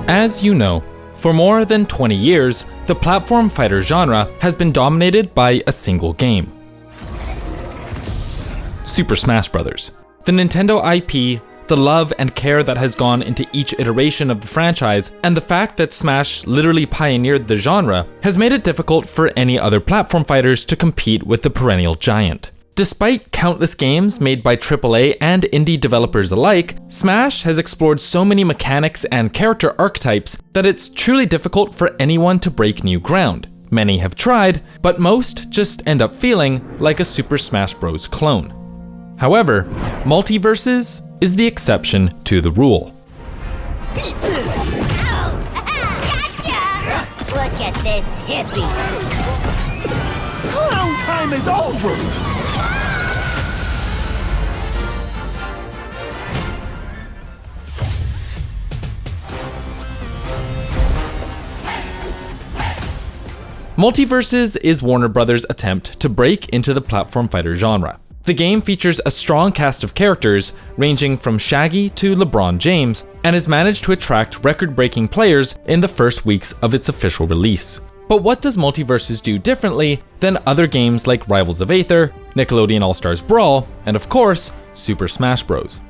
As you know, for more than 20 years, the platform fighter genre has been dominated by a single game: Super Smash Bros. The Nintendo IP, the love and care that has gone into each iteration of the franchise, and the fact that Smash literally pioneered the genre has made it difficult for any other platform fighters to compete with the perennial giant. Despite countless games made by AAA and indie developers alike, Smash has explored so many mechanics and character archetypes that it's truly difficult for anyone to break new ground. Many have tried, but most just end up feeling like a Super Smash Bros. Clone. However, Multiverses is the exception to the rule. Eat this! Oh, gotcha! Look at this hippie! Clown time is over! Multiverses is Warner Bros.' attempt to break into the platform fighter genre. The game features a strong cast of characters ranging from Shaggy to LeBron James, and has managed to attract record-breaking players in the first weeks of its official release. But what does Multiverses do differently than other games like Rivals of Aether, Nickelodeon All-Stars Brawl, and of course, Super Smash Bros.?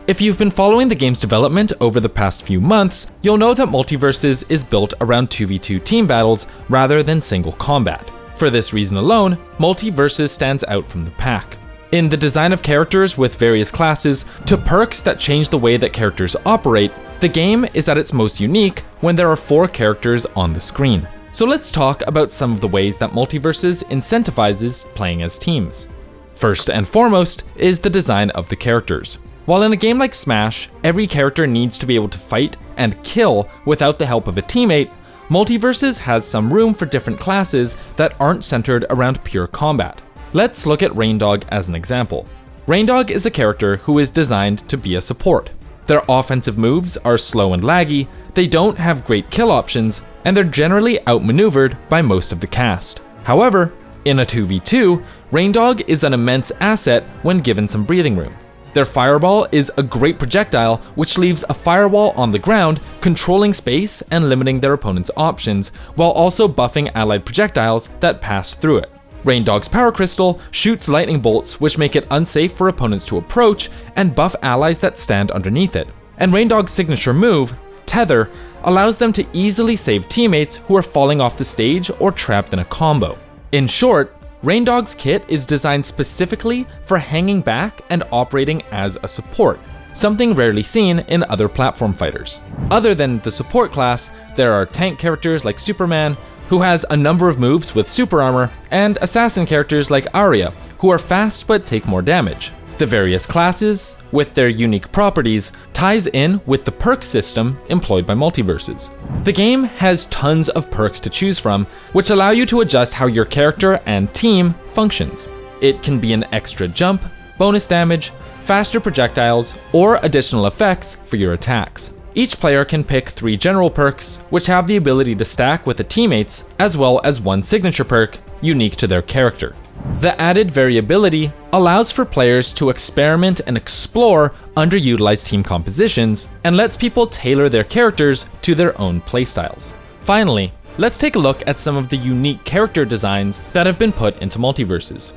If you've been following the game's development over the past few months, you'll know that Multiverses is built around 2v2 team battles rather than single combat. For this reason alone, Multiverses stands out from the pack. In the design of characters with various classes, to perks that change the way that characters operate, the game is at its most unique when there are 4 characters on the screen. So let's talk about some of the ways that Multiverses incentivizes playing as teams. First and foremost is the design of the characters. While in a game like Smash, every character needs to be able to fight and kill without the help of a teammate, Multiverses has some room for different classes that aren't centered around pure combat. Let's look at Raindog as an example. Raindog is a character who is designed to be a support. Their offensive moves are slow and laggy, they don't have great kill options, and they're generally outmaneuvered by most of the cast. However, in a 2v2, Raindog is an immense asset when given some breathing room. Their fireball is a great projectile which leaves a firewall on the ground, controlling space and limiting their opponent's options, while also buffing allied projectiles that pass through it. Raindog's Power Crystal shoots lightning bolts which make it unsafe for opponents to approach and buff allies that stand underneath it. And Raindog's signature move, Tether, allows them to easily save teammates who are falling off the stage or trapped in a combo. In short, Raindog's kit is designed specifically for hanging back and operating as a support, something rarely seen in other platform fighters. Other than the support class, there are tank characters like Superman, who has a number of moves with super armor, and assassin characters like Arya, who are fast but take more damage. The various classes, with their unique properties, ties in with the perk system employed by Multiverses. The game has tons of perks to choose from, which allow you to adjust how your character and team functions. It can be an extra jump, bonus damage, faster projectiles, or additional effects for your attacks. Each player can pick 3 general perks, which have the ability to stack with the teammates, as well as 1 signature perk, unique to their character. The added variability allows for players to experiment and explore underutilized team compositions, and lets people tailor their characters to their own playstyles. Finally, let's take a look at some of the unique character designs that have been put into Multiverses.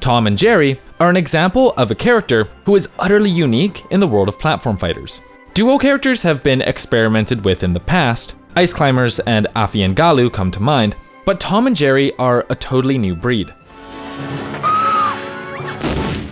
Tom and Jerry are an example of a character who is utterly unique in the world of platform fighters. Duo characters have been experimented with in the past. Ice Climbers and Afi and Galu come to mind, but Tom and Jerry are a totally new breed.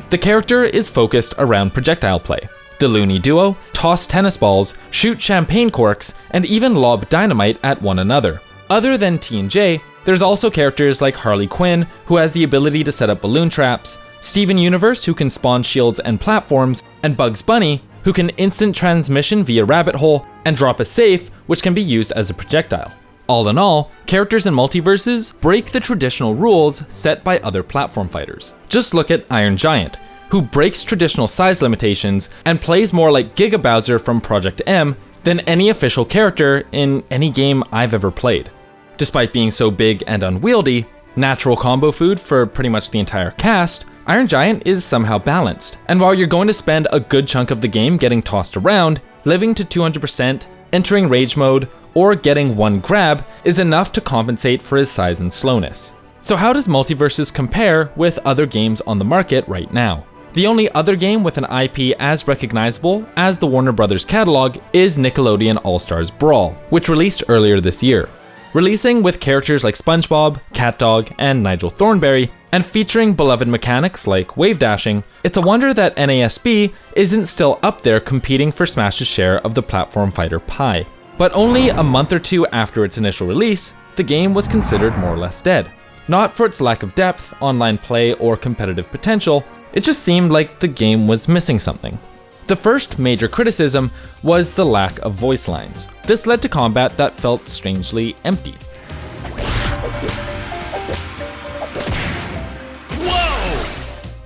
The character is focused around projectile play. The loony duo toss tennis balls, shoot champagne corks, and even lob dynamite at one another. Other than T and J, there's also characters like Harley Quinn, who has the ability to set up balloon traps, Steven Universe, who can spawn shields and platforms, and Bugs Bunny, who can instant transmission via rabbit hole and drop a safe, which can be used as a projectile. All in all, characters in Multiverses break the traditional rules set by other platform fighters. Just look at Iron Giant, who breaks traditional size limitations and plays more like Giga Bowser from Project M than any official character in any game I've ever played. Despite being so big and unwieldy, natural combo food for pretty much the entire cast, Iron Giant is somehow balanced, and while you're going to spend a good chunk of the game getting tossed around, living to 200%, entering rage mode, or getting one grab is enough to compensate for his size and slowness. So how does Multiversus compare with other games on the market right now? The only other game with an IP as recognizable as the Warner Bros. Catalog is Nickelodeon All-Stars Brawl, which released earlier this year. Releasing with characters like SpongeBob, CatDog, and Nigel Thornberry, and featuring beloved mechanics like wave dashing, it's a wonder that NASB isn't still up there competing for Smash's share of the platform fighter pie. But only a month or two after its initial release, the game was considered more or less dead. Not for its lack of depth, online play, or competitive potential, it just seemed like the game was missing something. The first major criticism was the lack of voice lines. This led to combat that felt strangely empty.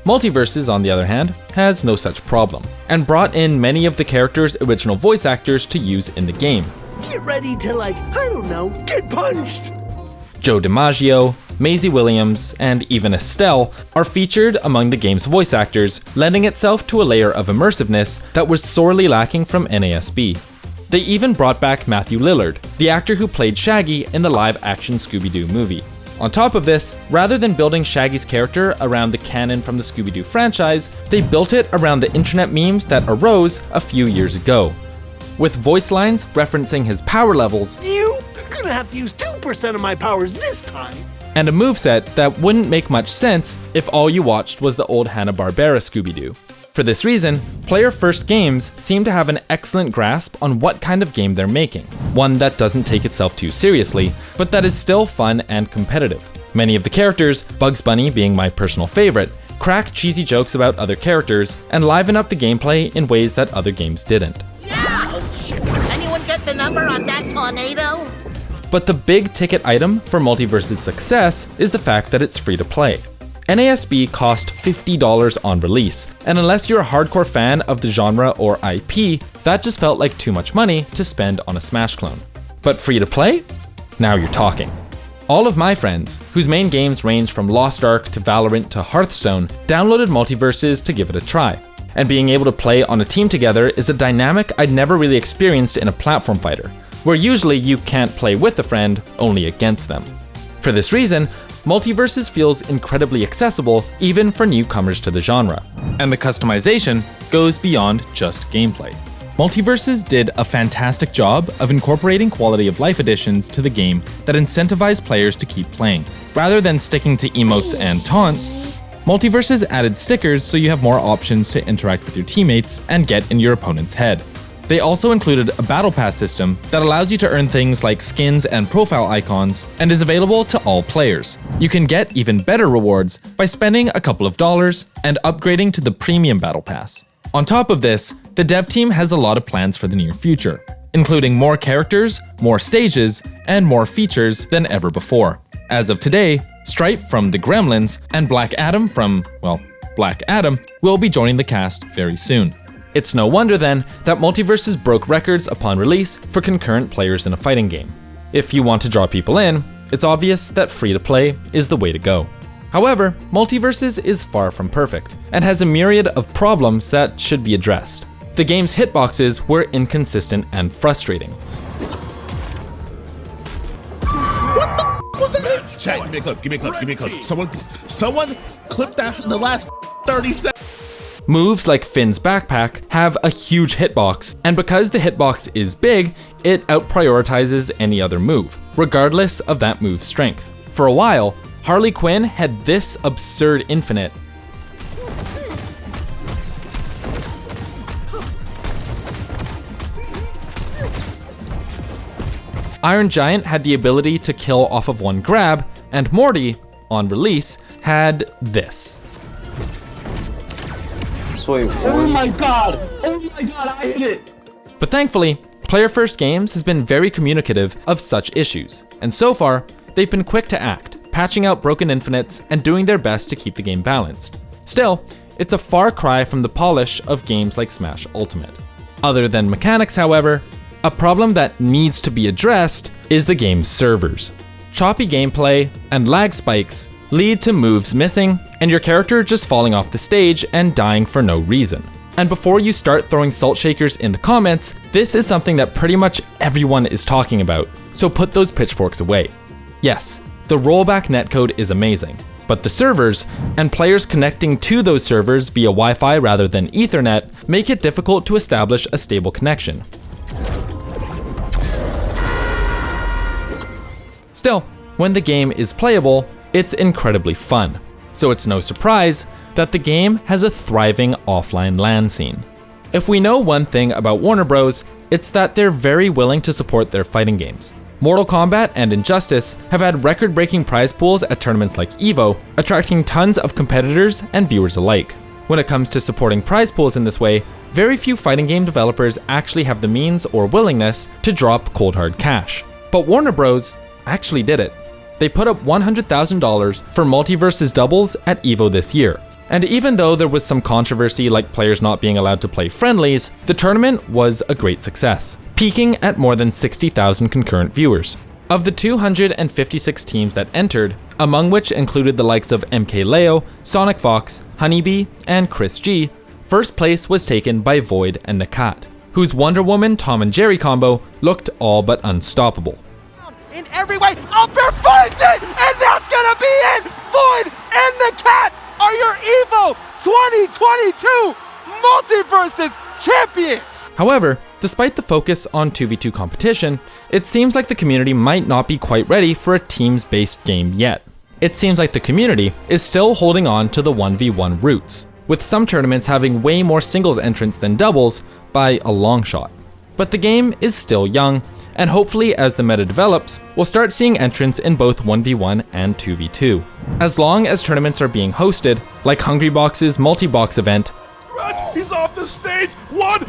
Multiverses, on the other hand, has no such problem, and brought in many of the characters' original voice actors to use in the game. Get ready to, I don't know, get punched! Joe DiMaggio, Maisie Williams, and even Estelle are featured among the game's voice actors, lending itself to a layer of immersiveness that was sorely lacking from NASB. They even brought back Matthew Lillard, the actor who played Shaggy in the live-action Scooby-Doo movie. On top of this, rather than building Shaggy's character around the canon from the Scooby-Doo franchise, they built it around the internet memes that arose a few years ago. With voice lines referencing his power levels, You gonna have to use 2% of my powers this time! And a moveset that wouldn't make much sense if all you watched was the old Hanna-Barbera Scooby-Doo. For this reason, player-first games seem to have an excellent grasp on what kind of game they're making, one that doesn't take itself too seriously, but that is still fun and competitive. Many of the characters, Bugs Bunny being my personal favorite, crack cheesy jokes about other characters and liven up the gameplay in ways that other games didn't. Ouch! Anyone get the number on that tornado? But the big ticket item for Multiversus' success is the fact that it's free to play. NASB cost $50 on release, and unless you're a hardcore fan of the genre or IP, that just felt like too much money to spend on a Smash clone. But free to play? Now you're talking. All of my friends, whose main games range from Lost Ark to Valorant to Hearthstone, downloaded Multiversus to give it a try. And being able to play on a team together is a dynamic I'd never really experienced in a platform fighter, where usually you can't play with a friend, only against them. For this reason, Multiversus feels incredibly accessible even for newcomers to the genre, and the customization goes beyond just gameplay. Multiversus did a fantastic job of incorporating quality of life additions to the game that incentivize players to keep playing. Rather than sticking to emotes and taunts, Multiversus added stickers so you have more options to interact with your teammates and get in your opponent's head. They also included a battle pass system that allows you to earn things like skins and profile icons and is available to all players. You can get even better rewards by spending a couple of dollars and upgrading to the premium battle pass. On top of this, the dev team has a lot of plans for the near future, including more characters, more stages, and more features than ever before. As of today, Stripe from The Gremlins and Black Adam from, well, Black Adam will be joining the cast very soon. It's no wonder then that Multiversus broke records upon release for concurrent players in a fighting game. If you want to draw people in, it's obvious that free-to-play is the way to go. However, Multiversus is far from perfect, and has a myriad of problems that should be addressed. The game's hitboxes were inconsistent and frustrating. Was that? Chat, give me a clip, give me a clip, give me a clip. Someone clip that in the last 30 seconds. Moves like Finn's backpack have a huge hitbox, and because the hitbox is big, it outprioritizes any other move, regardless of that move's strength. For a while, Harley Quinn had this absurd infinite. Iron Giant had the ability to kill off of one grab, and Morty, on release, had this. Oh my god, I hit it! But thankfully, Player First Games has been very communicative of such issues, and so far, they've been quick to act, patching out broken infinites and doing their best to keep the game balanced. Still, it's a far cry from the polish of games like Smash Ultimate. Other than mechanics, however, a problem that needs to be addressed is the game's servers. Choppy gameplay and lag spikes lead to moves missing and your character just falling off the stage and dying for no reason. And before you start throwing salt shakers in the comments, this is something that pretty much everyone is talking about, so put those pitchforks away. Yes, the rollback netcode is amazing, but the servers, and players connecting to those servers via Wi-Fi rather than Ethernet, make it difficult to establish a stable connection. Still, when the game is playable, it's incredibly fun, so it's no surprise that the game has a thriving offline LAN scene. If we know one thing about Warner Bros., it's that they're very willing to support their fighting games. Mortal Kombat and Injustice have had record-breaking prize pools at tournaments like EVO, attracting tons of competitors and viewers alike. When it comes to supporting prize pools in this way, very few fighting game developers actually have the means or willingness to drop cold hard cash. But Warner Bros. Actually did it. They put up $100,000 for Multiverses doubles at EVO this year. And even though there was some controversy like players not being allowed to play friendlies, the tournament was a great success, peaking at more than 60,000 concurrent viewers. Of the 256 teams that entered, among which included the likes of MKLeo, Sonic Fox, Honeybee, and Chris G, first place was taken by Void and Nakat, whose Wonder Woman Tom and Jerry combo looked all but unstoppable. In every way, upper fighting, and that's gonna be it! Void and Nakat are your EVO 2022 Multiverses champions! However, despite the focus on 2v2 competition, it seems like the community might not be quite ready for a teams-based game yet. It seems like the community is still holding on to the 1v1 roots, with some tournaments having way more singles entrants than doubles by a long shot. But the game is still young, and hopefully as the meta develops, we'll start seeing entrants in both 1v1 and 2v2. As long as tournaments are being hosted, like Hungrybox's multi-box event, He's off the stage. 1, 2.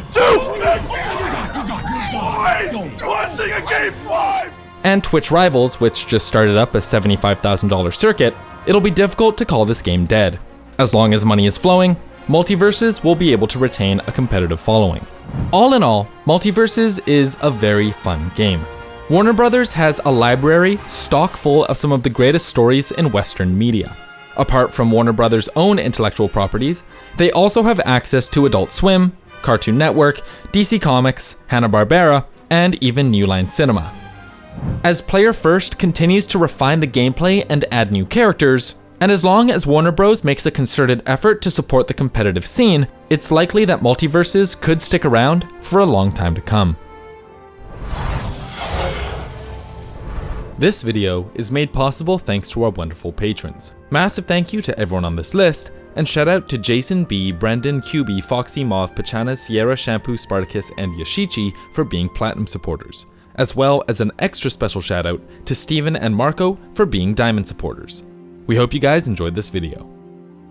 Watching a game 5. and Twitch Rivals, which just started up a $75,000 circuit, it'll be difficult to call this game dead. As long as money is flowing, Multiverses will be able to retain a competitive following. All in all, Multiverses is a very fun game. Warner Bros. Has a library stock full of some of the greatest stories in Western media. Apart from Warner Bros.' own intellectual properties, they also have access to Adult Swim, Cartoon Network, DC Comics, Hanna-Barbera, and even New Line Cinema. As Player First continues to refine the gameplay and add new characters, and as long as Warner Bros. Makes a concerted effort to support the competitive scene, it's likely that Multiverses could stick around for a long time to come. This video is made possible thanks to our wonderful patrons. Massive thank you to everyone on this list, and shout out to Jason B, Brendan, QB, Foxy, Mauve, Pachana, Sierra, Shampoo, Spartacus, and Yashichi for being platinum supporters, as well as an extra special shout out to Steven and Marco for being diamond supporters. We hope you guys enjoyed this video.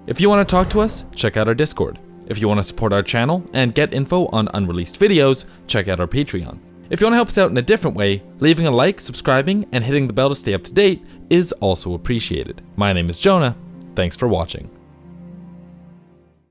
If you want to talk to us, check out our Discord. If you want to support our channel and get info on unreleased videos, check out our Patreon. If you want to help us out in a different way, leaving a like, subscribing, and hitting the bell to stay up to date is also appreciated. My name is Jonah. Thanks for watching.